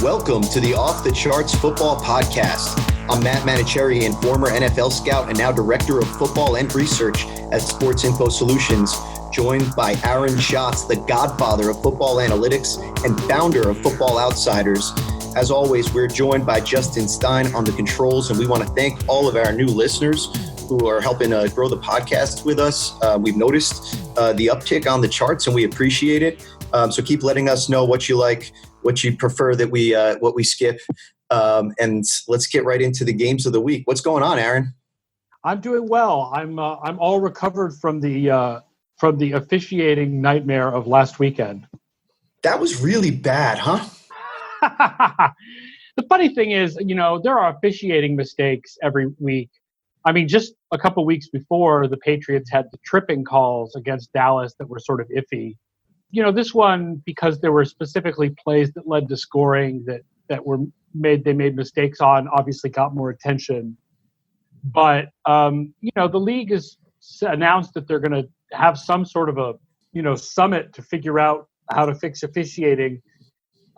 Welcome to the Off the Charts Football Podcast. I'm Matt Manocherian, former NFL scout and now director of football and research at Sports Info Solutions, joined by Aaron Schatz, the godfather of football analytics and founder of Football Outsiders. As always, we're joined by Justin Stein on the controls, and we want to thank all of our new listeners who are helping grow the podcast with us. We've noticed the uptick on the charts, and we appreciate it. So keep letting us know what you like, what you prefer that we skip, and let's get right into the games of the week. What's going on, Aaron? I'm doing well. I'm all recovered from the officiating nightmare of last weekend. That was really bad, huh? The funny thing is, there are officiating mistakes every week. I mean, just a couple weeks before, the Patriots had the tripping calls against Dallas that were sort of iffy. This one, because there were specifically plays that led to scoring that were made, they made mistakes on, obviously got more attention. But, the league has announced that they're going to have some sort of a, summit to figure out how to fix officiating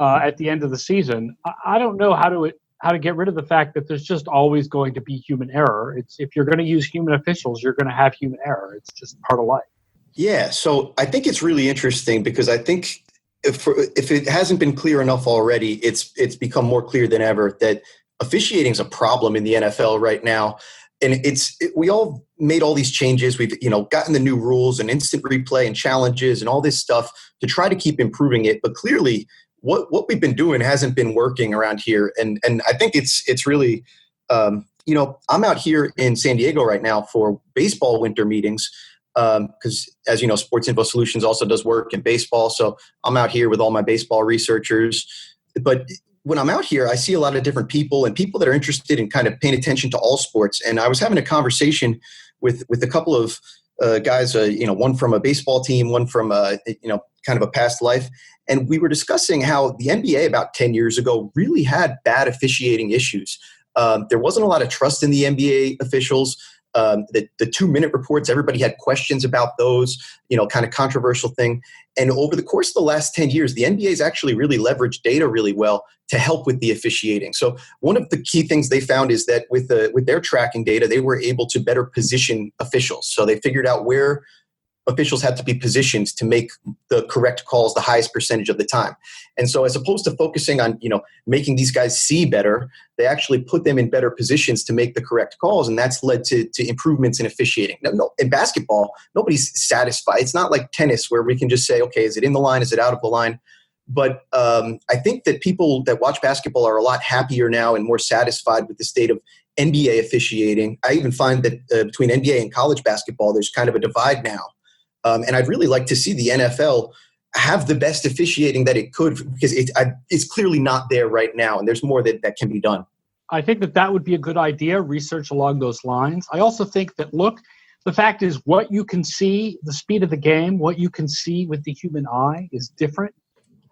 at the end of the season. I don't know how to get rid of the fact that there's just always going to be human error. If you're going to use human officials, you're going to have human error. It's just part of life. Yeah, so I think it's really interesting because I think if it hasn't been clear enough already, it's become more clear than ever that officiating is a problem in the NFL right now. And we all made all these changes. We've gotten the new rules and instant replay and challenges and all this stuff to try to keep improving it. But clearly, what we've been doing hasn't been working around here. And I think it's really I'm out here in San Diego right now for baseball winter meetings. Because as you know, Sports Info Solutions also does work in baseball. So I'm out here with all my baseball researchers. But when I'm out here, I see a lot of different people and people that are interested in kind of paying attention to all sports. And I was having a conversation with a couple of guys, one from a baseball team, one from kind of a past life. And we were discussing how the NBA about 10 years ago really had bad officiating issues. There wasn't a lot of trust in the NBA officials. The 2-minute reports, everybody had questions about those, kind of controversial thing. And over the course of the last 10 years, the NBA's actually really leveraged data really well to help with the officiating. So one of the key things they found is that with their tracking data, they were able to better position officials. So they figured out where officials had to be positioned to make the correct calls the highest percentage of the time. And so as opposed to focusing on, making these guys see better, they actually put them in better positions to make the correct calls. And that's led to improvements in officiating. No, in basketball, nobody's satisfied. It's not like tennis where we can just say, okay, is it in the line? Is it out of the line? But I think that people that watch basketball are a lot happier now and more satisfied with the state of NBA officiating. I even find that between NBA and college basketball, there's kind of a divide now. And I'd really like to see the NFL have the best officiating that it could, because it's clearly not there right now, and there's more that can be done. I think that would be a good idea, research along those lines. I also think that, the fact is what you can see, the speed of the game, what you can see with the human eye is different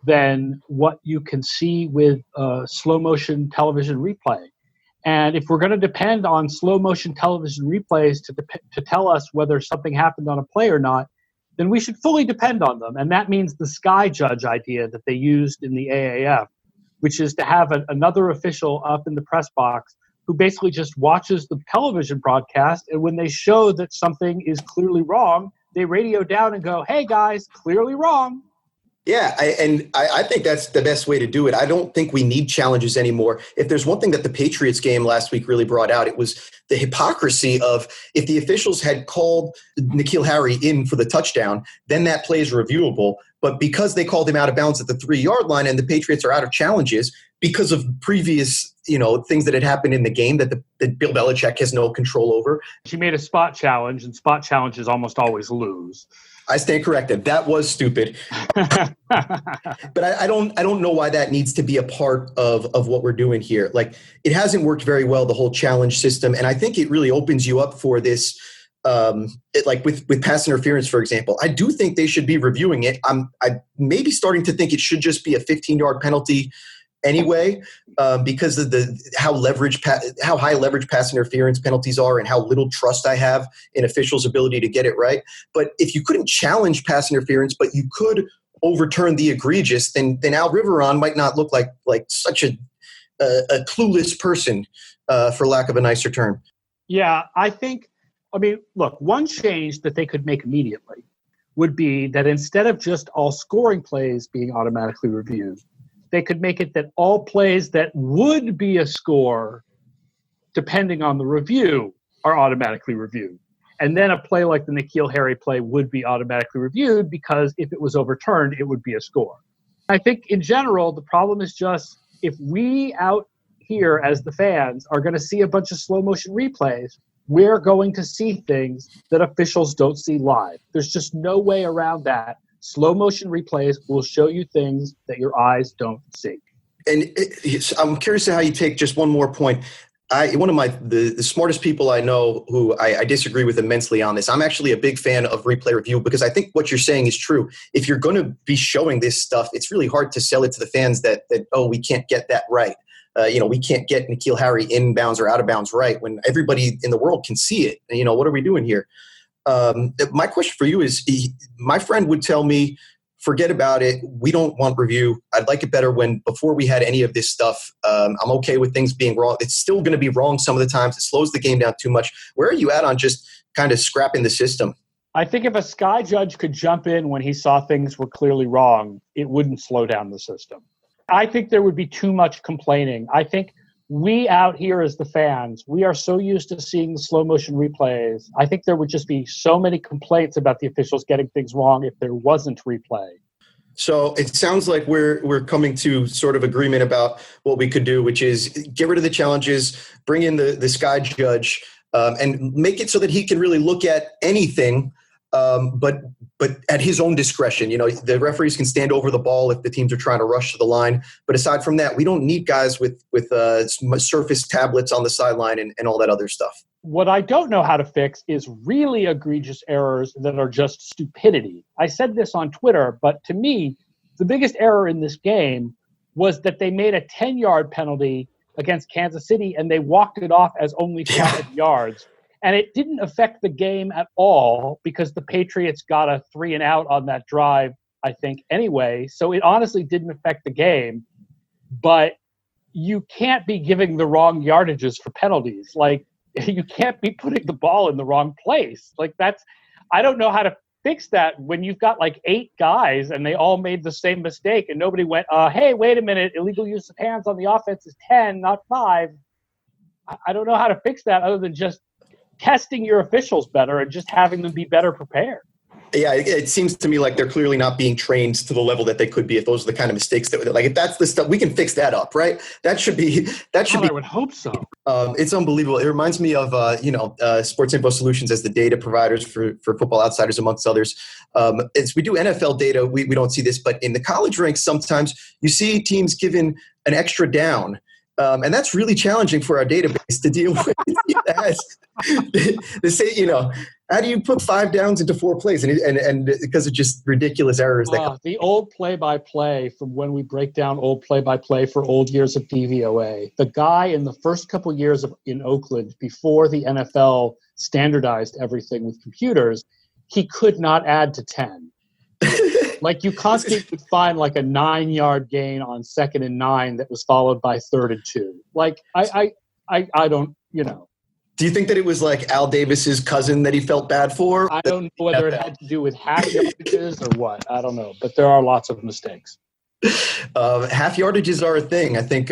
than what you can see with slow motion television replay. And if we're going to depend on slow motion television replays to tell us whether something happened on a play or not, then we should fully depend on them. And that means the sky judge idea that they used in the AAF, which is to have another official up in the press box who basically just watches the television broadcast. And when they show that something is clearly wrong, they radio down and go, "Hey guys, clearly wrong." Yeah, I think that's the best way to do it. I don't think we need challenges anymore. If there's one thing that the Patriots game last week really brought out, it was the hypocrisy of if the officials had called N'Keal Harry in for the touchdown, then that play is reviewable. But because they called him out of bounds at the 3-yard line and the Patriots are out of challenges because of previous, things that had happened in the game that Bill Belichick has no control over. She made a spot challenge, and spot challenges almost always lose. I stand corrected. That was stupid. But I don't know why that needs to be a part of what we're doing here. Like, it hasn't worked very well, the whole challenge system. And I think it really opens you up for this, with pass interference, for example. I do think they should be reviewing it. I'm maybe starting to think it should just be a 15-yard penalty anyway, because of how high leverage pass interference penalties are and how little trust I have in officials' ability to get it right. But if you couldn't challenge pass interference, but you could overturn the egregious, then Al Riveron might not look like such a clueless person, for lack of a nicer term. Yeah, look, one change that they could make immediately would be that instead of just all scoring plays being automatically reviewed, they could make it that all plays that would be a score, depending on the review, are automatically reviewed. And then a play like the N'Keal Harry play would be automatically reviewed because if it was overturned, it would be a score. I think in general, the problem is just if we out here as the fans are going to see a bunch of slow motion replays, we're going to see things that officials don't see live. There's just no way around that. Slow motion replays will show you things that your eyes don't see. And I'm curious to how you take just one more point. One of the smartest people I know who I disagree with immensely on this. I'm actually a big fan of replay review because I think what you're saying is true. If you're going to be showing this stuff, it's really hard to sell it to the fans that we can't get that right. We can't get N'Keal Harry inbounds or out of bounds right when everybody in the world can see it. What are we doing here? My question for you is, my friend would tell me, forget about it. We don't want review. I'd like it better before we had any of this stuff. I'm okay with things being wrong. It's still going to be wrong some of the times. It slows the game down too much. Where are you at on just kind of scrapping the system? I think if a sky judge could jump in when he saw things were clearly wrong, it wouldn't slow down the system. I think there would be too much complaining. I think we out here as the fans, we are so used to seeing the slow motion replays. I think there would just be so many complaints about the officials getting things wrong if there wasn't replay. So it sounds like we're coming to sort of agreement about what we could do, which is get rid of the challenges, bring in the sky judge, and make it so that he can really look at anything, but at his own discretion. The referees can stand over the ball if the teams are trying to rush to the line. But aside from that, we don't need guys with Surface tablets on the sideline and all that other stuff. What I don't know how to fix is really egregious errors that are just stupidity. I said this on Twitter, but to me, the biggest error in this game was that they made a 10-yard penalty against Kansas City and they walked it off as only 5 yards. And it didn't affect the game at all because the Patriots got a 3-and-out on that drive, I think, anyway. So it honestly didn't affect the game. But you can't be giving the wrong yardages for penalties. Like, you can't be putting the ball in the wrong place. I don't know how to fix that when you've got 8 guys and they all made the same mistake and nobody went, hey, wait a minute, illegal use of hands on the offense is 10, not 5. I don't know how to fix that other than just testing your officials better and just having them be better prepared. Yeah, it seems to me like they're clearly not being trained to the level that they could be if those are the kind of mistakes that, if that's the stuff, we can fix that up, right? That should be. I would hope so. It's unbelievable. It reminds me of, Sports Info Solutions as the data providers for Football Outsiders, amongst others. As we do NFL data, we don't see this, but in the college ranks, sometimes you see teams given an extra down. And that's really challenging for our database to deal with. They say, how do you put 5 downs into 4 plays? And because of just ridiculous errors. The old play-by-play from when we break down old play-by-play for old years of DVOA. The guy in the first couple years in Oakland, before the NFL standardized everything with computers, he could not add to 10. You constantly would find a 9-yard gain on 2nd and 9 that was followed by 3rd and 2. I don't, Do you think that it was Al Davis's cousin that he felt bad for? I don't know whether it had to do with half yardages or what. I don't know, but there are lots of mistakes. Half yardages are a thing. I think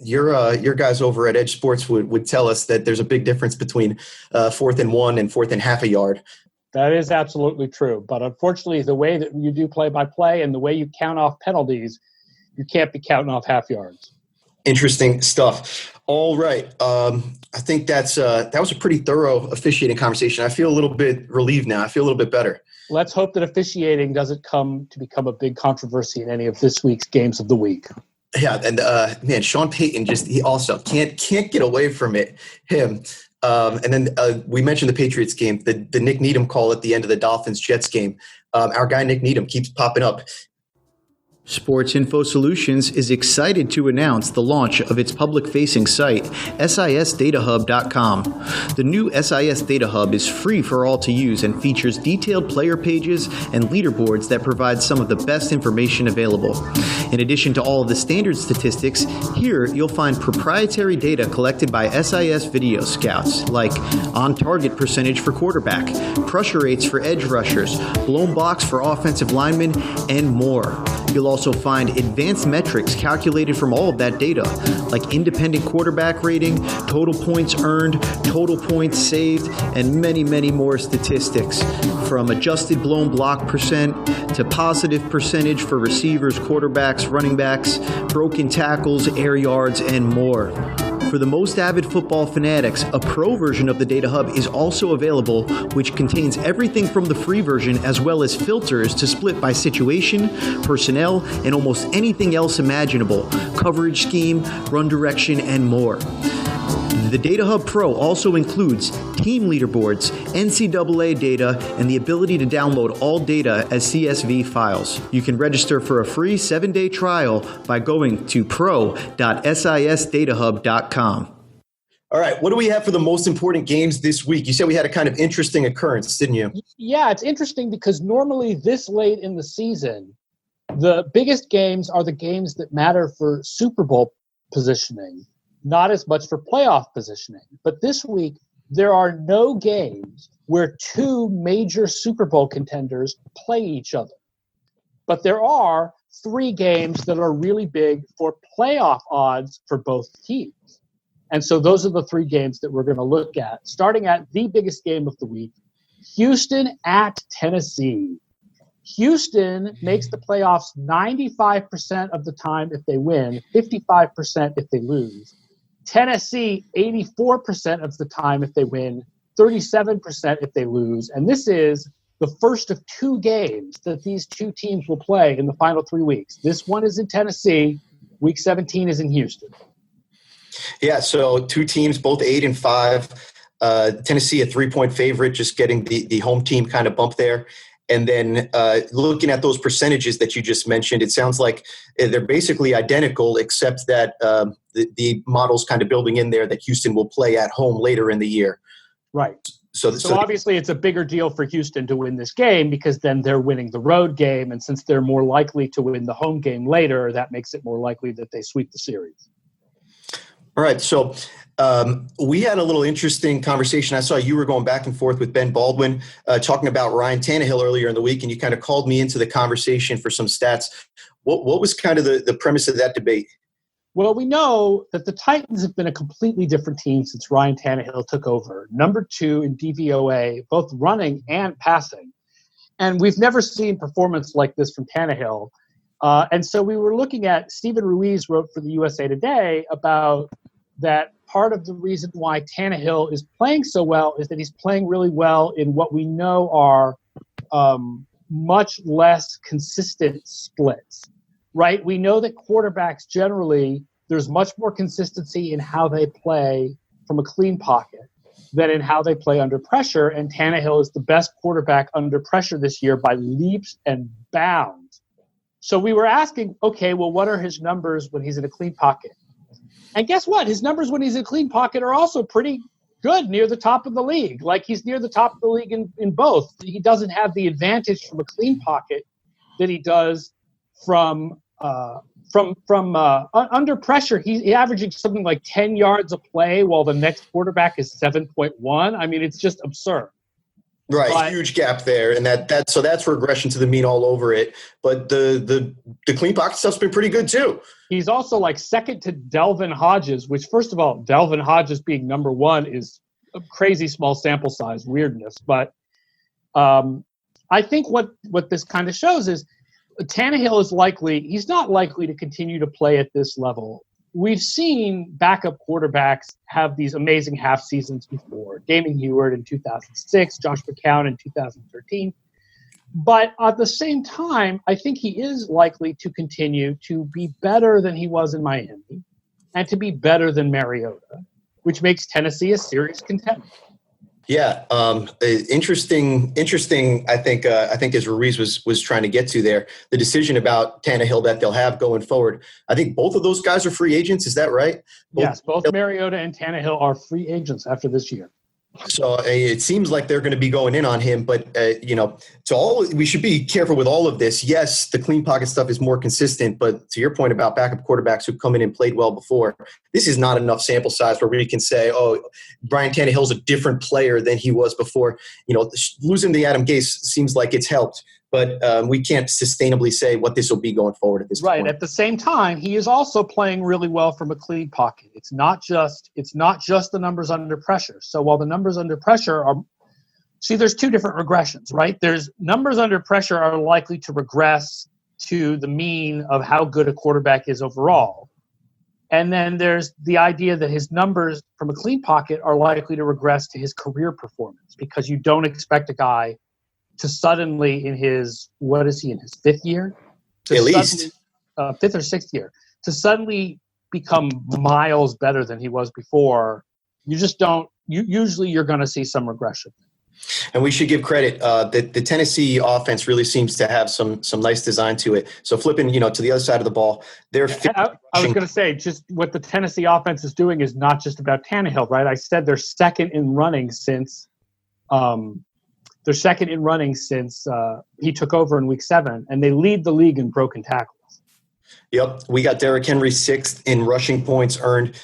your guys over at Edge Sports would tell us that there's a big difference between 4th and 1 and 4th and half a yard. That is absolutely true. But unfortunately, the way that you do play-by-play and the way you count off penalties, you can't be counting off half yards. Interesting stuff. All right. I think that was a pretty thorough officiating conversation. I feel a little bit relieved now. I feel a little bit better. Let's hope that officiating doesn't come to become a big controversy in any of this week's games of the week. Yeah, and Sean Payton he also can't get away from it. Him. And then we mentioned the Patriots game, the Nick Needham call at the end of the Dolphins-Jets game. Our guy Nick Needham keeps popping up. Sports Info Solutions is excited to announce the launch of its public-facing site, SISDataHub.com. The new SIS Data Hub is free for all to use and features detailed player pages and leaderboards that provide some of the best information available. In addition to all of the standard statistics, here you'll find proprietary data collected by SIS Video Scouts, like on-target percentage for quarterback, pressure rates for edge rushers, blown blocks for offensive linemen, and more. You'll also find advanced metrics calculated from all of that data, like independent quarterback rating, total points earned, total points saved, and many, many more statistics, from adjusted blown block percent to positive percentage for receivers, quarterbacks, running backs, broken tackles, air yards, and more. For the most avid football fanatics, a pro version of the Data Hub is also available, which contains everything from the free version as well as filters to split by situation, personnel, and almost anything else imaginable, coverage scheme, run direction, and more. The Data Hub Pro also includes team leaderboards, NCAA data, and the ability to download all data as CSV files. You can register for a free 7-day trial by going to pro.sisdatahub.com. All right, what do we have for the most important games this week? You said we had a kind of interesting occurrence, didn't you? Yeah, it's interesting because normally this late in the season, the biggest games are the games that matter for Super Bowl positioning, not as much for playoff positioning. But this week, there are no games where two major Super Bowl contenders play each other. But there are three games that are really big for playoff odds for both teams. And so those are the three games that we're going to look at, starting at the biggest game of the week, Houston at Tennessee. Houston makes the playoffs 95% of the time if they win, 55% if they lose. Tennessee, 84% of the time if they win, 37% if they lose. And this is the first of two games that these two teams will play in the final 3 weeks. This one is in Tennessee. Week 17 is in Houston. Yeah, so two teams, both 8-5. Tennessee, a 3-point favorite, just getting the home team kind of bump there. And then looking at those percentages that you just mentioned, it sounds like they're basically identical, except that the model's kind of building in there that Houston will play at home later in the year. Right. So obviously it's a bigger deal for Houston to win this game because then they're winning the road game. And since they're more likely to win the home game later, that makes it more likely that they sweep the series. All right. So we had a little interesting conversation. I saw you were going back and forth with Ben Baldwin talking about Ryan Tannehill earlier in the week, and you kind of called me into the conversation for some stats. What was kind of the premise of that debate? Well, we know that the Titans have been a completely different team since Ryan Tannehill took over. Number 2 in DVOA, both running and passing. And we've never seen performance like this from Tannehill. And so we were looking at, Stephen Ruiz wrote for the USA Today about that part of the reason why Tannehill is playing so well is that he's playing really well in what we know are much less consistent splits, right? We know that quarterbacks generally, there's much more consistency in how they play from a clean pocket than in how they play under pressure. And Tannehill is the best quarterback under pressure this year by leaps and bounds. So we were asking, okay, well, what are his numbers when he's in a clean pocket? And guess what? His numbers when he's in a clean pocket are also pretty good, near the top of the league. Like he's near the top of the league in both. He doesn't have the advantage from a clean pocket that he does from under pressure. He's averaging something like 10 yards a play while the next quarterback is 7.1. I mean, it's just absurd. Right, but, huge gap there, and that's regression to the mean all over it. But the clean pocket stuff's been pretty good too. He's also like second to Delvin Hodges, which first of all, Delvin Hodges being number 1 is a crazy small sample size weirdness. But I think what this kind of shows is Tannehill is he's not likely to continue to play at this level. We've seen backup quarterbacks have these amazing half seasons before. Damon Heward in 2006, Josh McCown in 2013. But at the same time, I think he is likely to continue to be better than he was in Miami and to be better than Mariota, which makes Tennessee a serious contender. Yeah, interesting. I think as Ruiz was trying to get to there, the decision about Tannehill that they'll have going forward. I think both of those guys are free agents. Is that right? Yes, both Mariota and Tannehill are free agents after this year. So it seems like they're going to be going in on him, but we should be careful with all of this. Yes, the clean pocket stuff is more consistent, but to your point about backup quarterbacks who've come in and played well before, this is not enough sample size where we can say, oh, Brian Tannehill's a different player than he was before. Losing the Adam Gase seems like it's helped, but we can't sustainably say what this will be going forward at this point. Right. At the same time, he is also playing really well from a clean pocket. It's not just the numbers under pressure. So while the numbers under pressure are – see, there's two different regressions, right? There's numbers under pressure are likely to regress to the mean of how good a quarterback is overall. And then there's the idea that his numbers from a clean pocket are likely to regress to his career performance because you don't expect a guy – to suddenly in his fifth year? At least. Fifth or sixth year. To suddenly become miles better than he was before, you just don't – usually you're going to see some regression. And we should give credit that the Tennessee offense really seems to have some nice design to it. So flipping, to the other side of the ball, they're – I was going to say, just what the Tennessee offense is doing is not just about Tannehill, right? I said they're second in running since he took over in week 7, and they lead the league in broken tackles. Yep. We got Derrick Henry 6th in rushing points earned.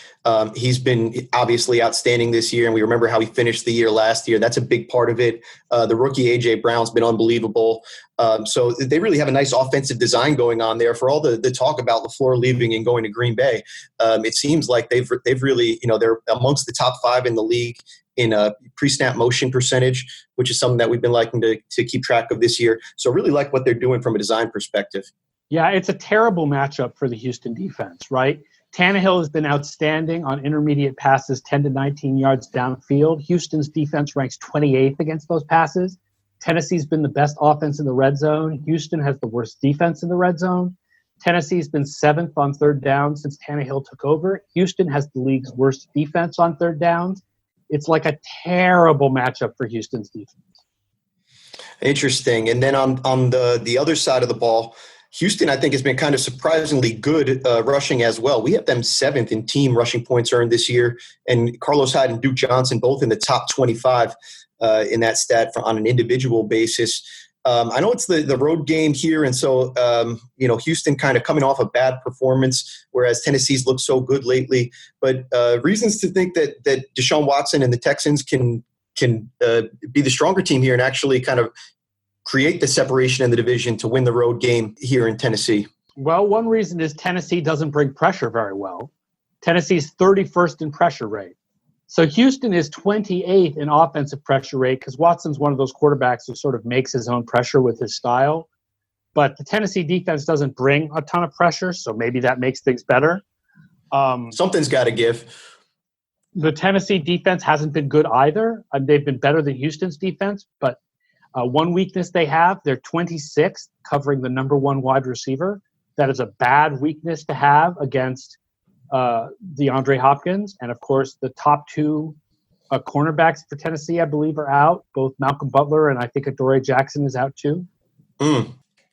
He's been obviously outstanding this year, and we remember how he finished the year last year. That's a big part of it. The rookie A.J. Brown's been unbelievable. So they really have a nice offensive design going on there. For all the talk about LaFleur leaving and going to Green Bay, it seems like they've really, they're amongst the top 5 in the league in a pre-snap motion percentage, which is something that we've been liking to keep track of this year. So really like what they're doing from a design perspective. Yeah, it's a terrible matchup for the Houston defense, right? Tannehill has been outstanding on intermediate passes, 10 to 19 yards downfield. Houston's defense ranks 28th against those passes. Tennessee's been the best offense in the red zone. Houston has the worst defense in the red zone. Tennessee's been 7th on third down since Tannehill took over. Houston has the league's worst defense on third downs. It's like a terrible matchup for Houston's defense. Interesting. And then on the other side of the ball, Houston, I think, has been kind of surprisingly good rushing as well. We have them 7th in team rushing points earned this year, and Carlos Hyde and Duke Johnson both in the top 25 in that stat on an individual basis. I know it's the road game here, and so Houston kind of coming off a bad performance, whereas Tennessee's looked so good lately. But reasons to think that Deshaun Watson and the Texans can be the stronger team here and actually kind of create the separation in the division to win the road game here in Tennessee. Well, one reason is Tennessee doesn't bring pressure very well. Tennessee's 31st in pressure rate. So Houston is 28th in offensive pressure rate because Watson's one of those quarterbacks who sort of makes his own pressure with his style. But the Tennessee defense doesn't bring a ton of pressure, so maybe that makes things better. Something's got to give. The Tennessee defense hasn't been good either. They've been better than Houston's defense, but one weakness they have, they're 26th covering the number 1 wide receiver. That is a bad weakness to have against DeAndre Hopkins. And, of course, the top 2 cornerbacks for Tennessee, I believe, are out. Both Malcolm Butler and I think Adoree Jackson is out too.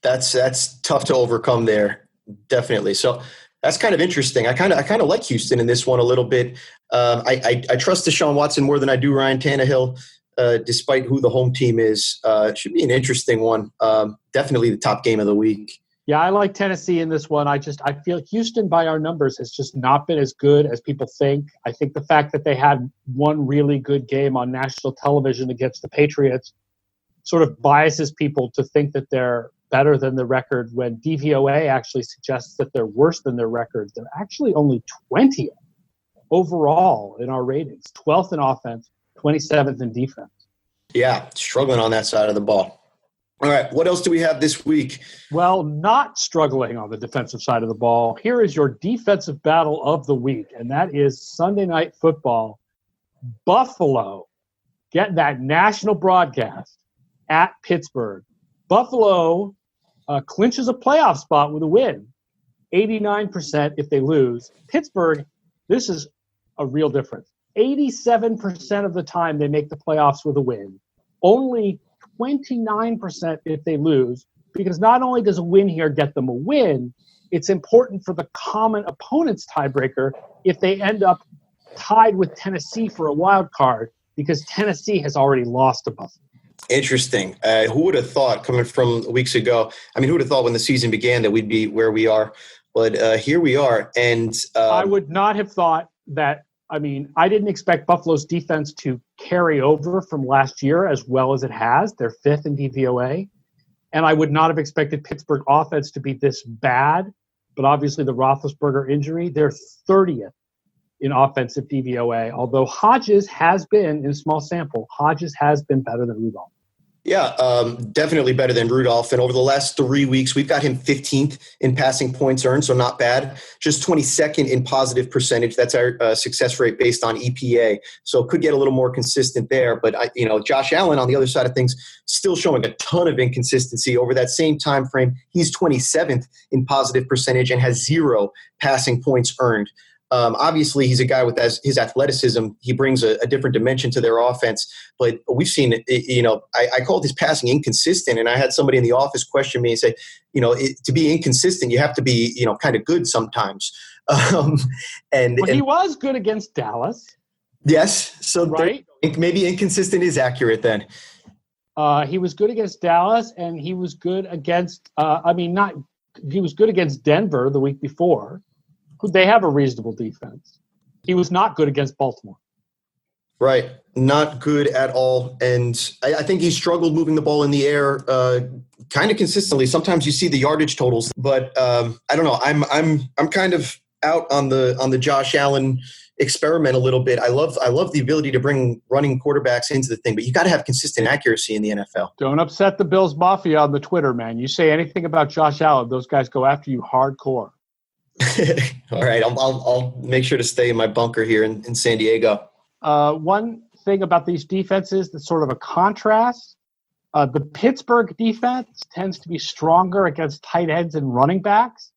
That's tough to overcome there, definitely. So that's kind of interesting. I kind of like Houston in this one a little bit. I trust Deshaun Watson more than I do Ryan Tannehill. Despite who the home team is. It should be an interesting one. Definitely the top game of the week. Yeah, I like Tennessee in this one. I feel Houston, by our numbers, has just not been as good as people think. I think the fact that they had one really good game on national television against the Patriots sort of biases people to think that they're better than the record when DVOA actually suggests that they're worse than their record. They're actually only 20th overall in our ratings, 12th in offense, 27th in defense. Yeah, struggling on that side of the ball. All right, what else do we have this week? Well, not struggling on the defensive side of the ball. Here is your defensive battle of the week, and that is Sunday Night Football. Buffalo get that national broadcast at Pittsburgh. Buffalo clinches a playoff spot with a win, 89% if they lose. Pittsburgh, this is a real difference. 87% of the time they make the playoffs with a win. Only 29% if they lose, because not only does a win here get them a win, it's important for the common opponent's tiebreaker if they end up tied with Tennessee for a wild card, because Tennessee has already lost to Buffalo. Interesting. Who would have thought, coming from weeks ago? I mean, who would have thought when the season began that we'd be where we are? But here we are. And I would not have thought that. I mean, I didn't expect Buffalo's defense to carry over from last year as well as it has. They're 5th in DVOA. And I would not have expected Pittsburgh offense to be this bad. But obviously the Roethlisberger injury, they're 30th in offensive DVOA, although Hodges has been, in a small sample, Hodges has been better than Rudolph. Yeah, definitely better than Rudolph. And over the last 3 weeks, we've got him 15th in passing points earned, so not bad. Just 22nd in positive percentage. That's our success rate based on EPA. So could get a little more consistent there. But Josh Allen on the other side of things, still showing a ton of inconsistency over that same time frame. He's 27th in positive percentage and has 0 passing points earned. Obviously, he's a guy with his athleticism. He brings a different dimension to their offense. But we've seen, I called his passing inconsistent, and I had somebody in the office question me and say, to be inconsistent, you have to be, kind of good sometimes. And he was good against Dallas. Yes, so right? Maybe inconsistent is accurate then. He was good against Dallas, and he was good against. He was good against Denver the week before. They have a reasonable defense. He was not good against Baltimore. Right. Not good at all. And I think he struggled moving the ball in the air kind of consistently. Sometimes you see the yardage totals, but I don't know. I'm kind of out on the Josh Allen experiment a little bit. I love the ability to bring running quarterbacks into the thing, but you got to have consistent accuracy in the NFL. Don't upset the Bills Mafia on the Twitter, man. You say anything about Josh Allen, those guys go after you hardcore. All right, I'll make sure to stay in my bunker here in San Diego. One thing about these defenses that's sort of a contrast, the Pittsburgh defense tends to be stronger against tight ends and running backs.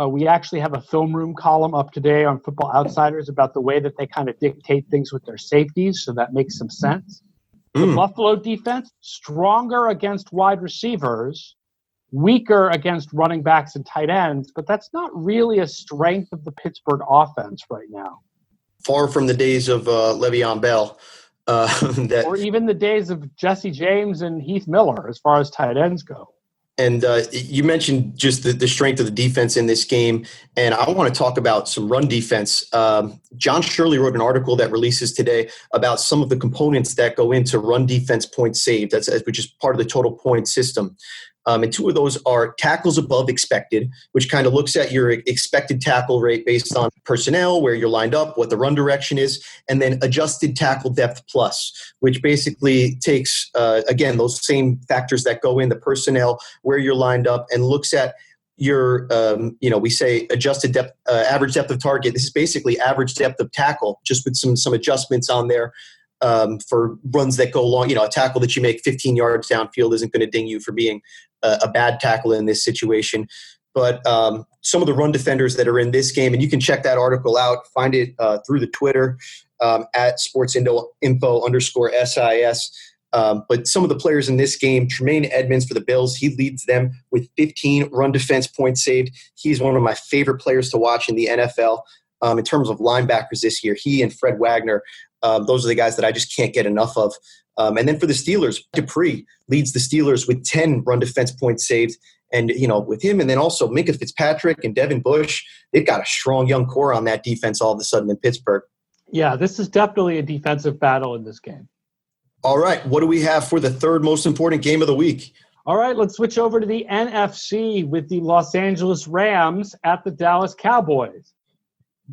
We actually have a film room column up today on Football Outsiders about the way that they kind of dictate things with their safeties, so that makes some sense. The Buffalo defense, stronger against wide receivers, weaker against running backs and tight ends, but that's not really a strength of the Pittsburgh offense right now. Far from the days of Le'Veon Bell. Or even the days of Jesse James and Heath Miller as far as tight ends go. And you mentioned just the strength of the defense in this game, and I want to talk about some run defense. John Shirley wrote an article that releases today about some of the components that go into run defense points saved, which is part of the total point system. And 2 of those are tackles above expected, which kind of looks at your expected tackle rate based on personnel, where you're lined up, what the run direction is, and then adjusted tackle depth plus, which basically takes, again, those same factors that go in the personnel, where you're lined up, and looks at your, we say adjusted depth, average depth of target. This is basically average depth of tackle, just with some adjustments on there. For runs that go long, a tackle that you make 15 yards downfield isn't going to ding you for being a bad tackle in this situation. But some of the run defenders that are in this game, and you can check that article out, find it through the Twitter at sportsinfo_SIS. But some of the players in this game, Tremaine Edmonds for the Bills, he leads them with 15 run defense points saved. He's one of my favorite players to watch in the NFL. In terms of linebackers this year, he and Fred Wagner, those are the guys that I just can't get enough of. And then for the Steelers, Dupree leads the Steelers with 10 run defense points saved. And, with him, and then also Minka Fitzpatrick and Devin Bush, they've got a strong young core on that defense all of a sudden in Pittsburgh. Yeah, this is definitely a defensive battle in this game. All right, what do we have for the third most important game of the week? All right, let's switch over to the NFC with the Los Angeles Rams at the Dallas Cowboys.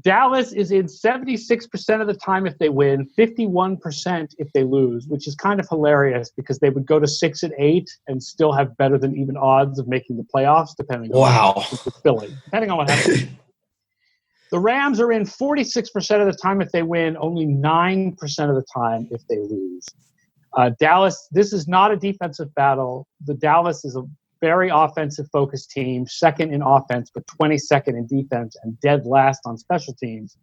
Dallas is in 76% of the time if they win, 51% if they lose, which is kind of hilarious because they would go to 6-8 and still have better than even odds of making the playoffs, depending on what happens. The Rams are in 46% of the time if they win, only 9% of the time if they lose. Dallas, this is not a defensive battle. Dallas is a very offensive-focused team, second in offense, but 22nd in defense, and dead last on special teams.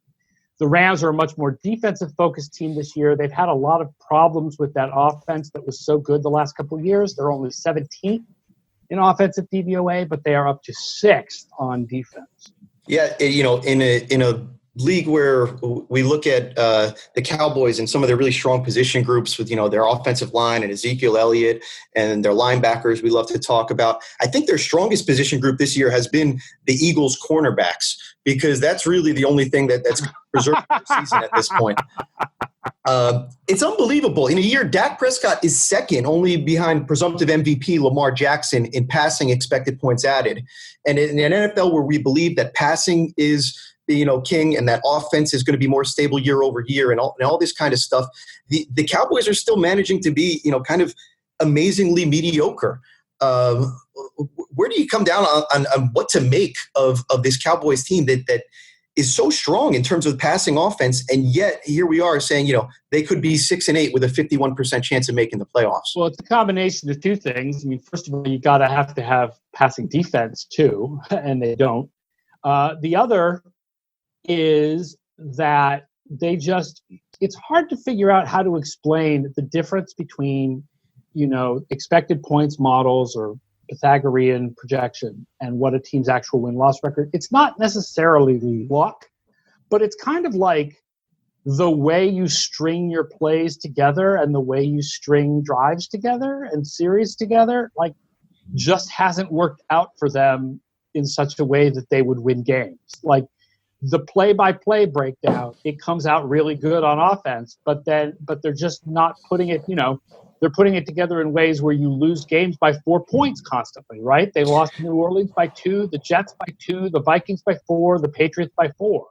The Rams are a much more defensive-focused team this year. They've had a lot of problems with that offense that was so good the last couple of years. They're only 17th in offensive DVOA, but they are up to 6th on defense. Yeah, in a league where we look at the Cowboys and some of their really strong position groups with, their offensive line and Ezekiel Elliott and their linebackers we love to talk about. I think their strongest position group this year has been the Eagles cornerbacks, because that's really the only thing that's preserved the season at this point. It's unbelievable. In a year, Dak Prescott is second, only behind presumptive MVP Lamar Jackson in passing expected points added. And in an NFL where we believe that passing is king, and that offense is going to be more stable year over year, and all this kind of stuff, the Cowboys are still managing to be kind of amazingly mediocre. Where do you come down on what to make of this Cowboys team that is so strong in terms of passing offense, and yet here we are saying they could be 6-8 with a 51% chance of making the playoffs? Well, it's a combination of two things. I mean, first of all, you got to have passing defense too, and they don't. The other is that it's hard to figure out how to explain the difference between, expected points models or Pythagorean projection and what a team's actual win-loss record. It's not necessarily luck, but it's kind of like the way you string your plays together and the way you string drives together and series together, like, just hasn't worked out for them in such a way that they would win games. Like, the play-by-play breakdown, it comes out really good on offense, but they're just not putting it, they're putting it together in ways where you lose games by 4 points constantly, right? They lost to New Orleans by 2, the Jets by 2, the Vikings by 4, the Patriots by 4.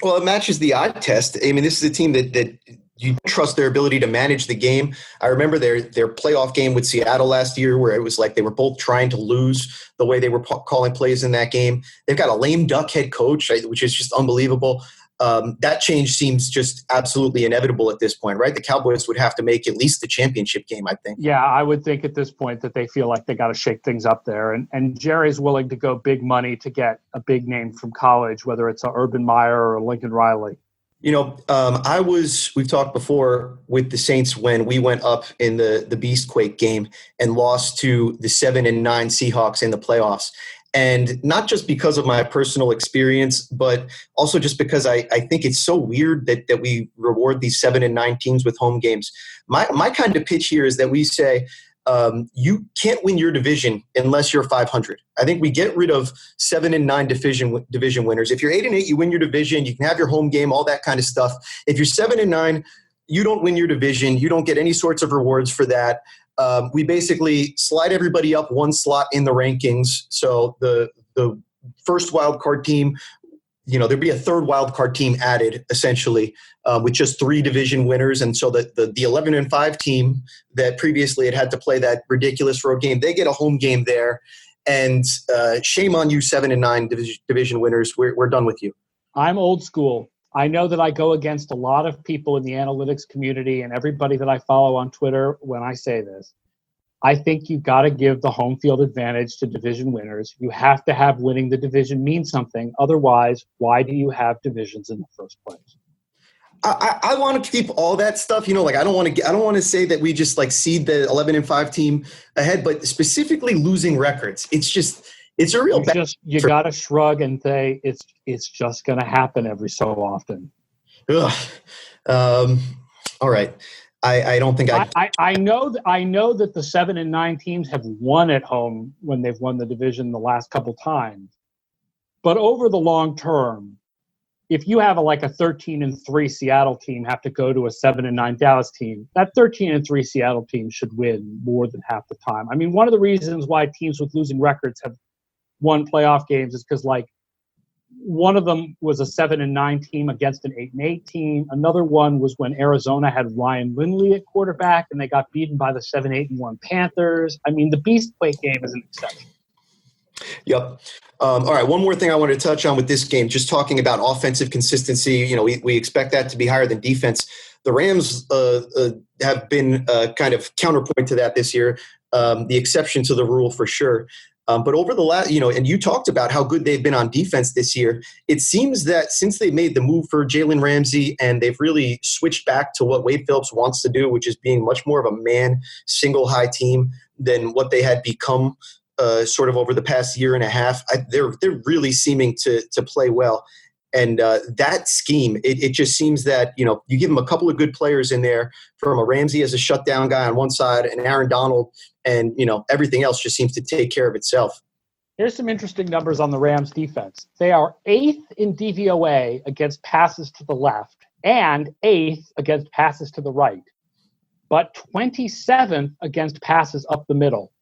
Well, it matches the eye test. I mean, this is a team that you trust their ability to manage the game. I remember their playoff game with Seattle last year, where it was like they were both trying to lose the way they were calling plays in that game. They've got a lame duck head coach, which is just unbelievable. That change seems just absolutely inevitable at this point, right? The Cowboys would have to make at least the championship game, I think. Yeah, I would think at this point that they feel like they got to shake things up there. And Jerry's willing to go big money to get a big name from college, whether it's a Urban Meyer or Lincoln Riley. We've talked before with the Saints when we went up in the Beastquake game and lost to the 7-9 Seahawks in the playoffs. And not just because of my personal experience, but also just because I think it's so weird that we reward these 7-9 teams with home games. My kind of pitch here is that we say, you can't win your division unless you're 500. I think we get rid of 7-9 division winners. If you're 8-8, you win your division. You can have your home game, all that kind of stuff. If you're 7-9, you don't win your division. You don't get any sorts of rewards for that. We basically slide everybody up one slot in the rankings. So the first wild card team, there'd be a third wild card team added essentially with just 3 division winners. And so the 11-5 team that previously had to play that ridiculous road game, they get a home game there. And shame on you, 7-9 division winners. We're done with you. I'm old school. I know that I go against a lot of people in the analytics community and everybody that I follow on Twitter when I say this. I think you've got to give the home field advantage to division winners. You have to have winning the division mean something. Otherwise, why do you have divisions in the first place? I want to keep all that stuff, I don't want to say that we just seed the 11-5 team ahead, but specifically losing records. It's a real you got to shrug and say it's just going to happen every so often. Ugh. All right. I don't think I know that the 7-9 teams have won at home when they've won the division the last couple times, but over the long term, if you have a 13-3 Seattle team have to go to a 7-9 Dallas team, that 13-3 Seattle team should win more than half the time. I mean, one of the reasons why teams with losing records have won playoff games is because one of them was a 7-9 team against an 8-8 team. Another one was when Arizona had Ryan Lindley at quarterback and they got beaten by the 7-8-1 Panthers. I mean, the Beastquake game is an exception. Yep. All right. One more thing I wanted to touch on with this game, just talking about offensive consistency. We expect that to be higher than defense. The Rams have been kind of counterpoint to that this year, the exception to the rule for sure. But over the last, and you talked about how good they've been on defense this year. It seems that since they made the move for Jalen Ramsey and they've really switched back to what Wade Phillips wants to do, which is being much more of a man single high team than what they had become sort of over the past year and a half. They're really seeming to play well. And that scheme, it just seems that, you give them a couple of good players in there, from a Ramsey as a shutdown guy on one side and Aaron Donald, and, everything else just seems to take care of itself. Here's some interesting numbers on the Rams defense. They are 8th in DVOA against passes to the left and 8th against passes to the right, but 27th against passes up the middle.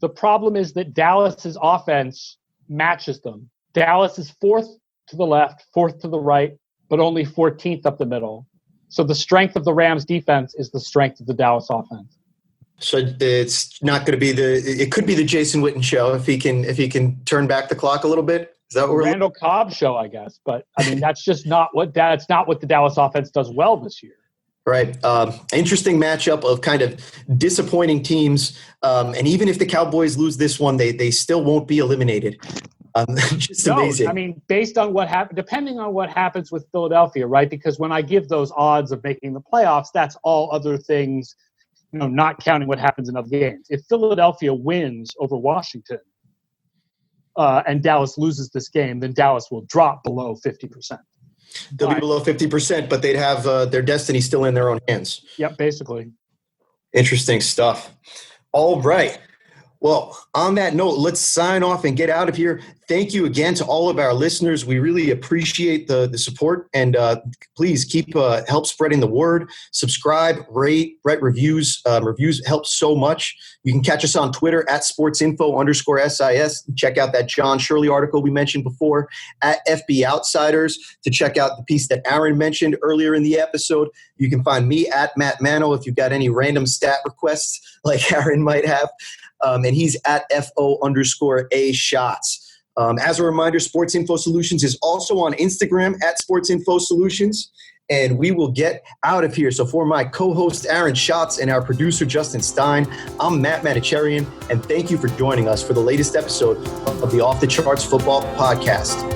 The problem is that Dallas's offense matches them. Dallas is 4th to the left, 4th to the right, but only 14th up the middle. So the strength of the Rams defense is the strength of the Dallas offense. So it's not going to be it could be the Jason Witten show if he can turn back the clock a little bit. Is that what we're Randall Cobb show, I guess. But I mean, that's just not what the Dallas offense does well this year. Right. Interesting matchup of kind of disappointing teams. And even if the Cowboys lose this one, they still won't be eliminated. Just amazing. I mean, based on depending on what happens with Philadelphia, right? Because when I give those odds of making the playoffs, that's all other things, not counting what happens in other games. If Philadelphia wins over Washington and Dallas loses this game, then Dallas will drop below 50%. They'll be below 50%, but they'd have their destiny still in their own hands. Yep, basically. Interesting stuff. All right. Well, on that note, let's sign off and get out of here. Thank you again to all of our listeners. We really appreciate the support, and please keep help spreading the word. Subscribe, write reviews. Reviews help so much. You can catch us on Twitter at sportsinfo_SIS. Check out that John Shirley article we mentioned before, at FB Outsiders, to check out the piece that Aaron mentioned earlier in the episode. You can find me at Matt Mano if you've got any random stat requests like Aaron might have. And he's at FO_A Shots. As a reminder, Sports Info Solutions is also on Instagram at Sports Info Solutions. And we will get out of here. So for my co-host Aaron Schatz and our producer Justin Stein, I'm Matt Manocherian, and thank you for joining us for the latest episode of the Off the Charts Football Podcast.